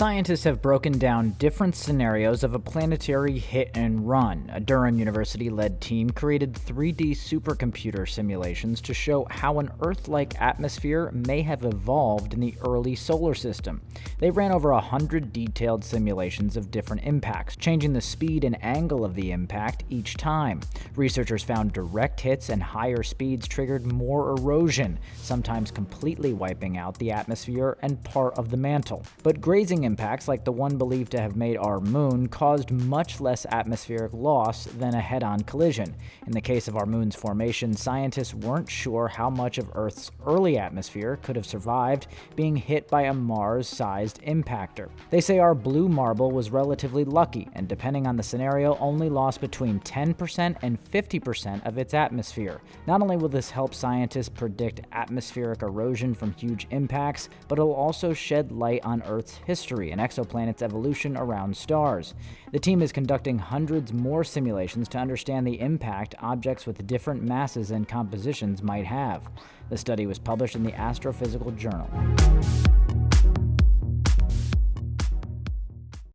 Scientists have broken down different scenarios of a planetary hit and run. A Durham University-led team created 3D supercomputer simulations to show how an Earth-like atmosphere may have evolved in the early solar system. They ran over 100 detailed simulations of different impacts, changing the speed and angle of the impact each time. Researchers found direct hits and higher speeds triggered more erosion, sometimes completely wiping out the atmosphere and part of the mantle. But grazing impacts like the one believed to have made our moon caused much less atmospheric loss than a head-on collision. In the case of our moon's formation, scientists weren't sure how much of Earth's early atmosphere could have survived being hit by a Mars-sized impactor. They say our blue marble was relatively lucky, and depending on the scenario, only lost between 10% and 50% of its atmosphere. Not only will this help scientists predict atmospheric erosion from huge impacts, but it'll also shed light on Earth's history and exoplanets' evolution around stars. The team is conducting hundreds more simulations to understand the impact objects with different masses and compositions might have. The study was published in the Astrophysical Journal.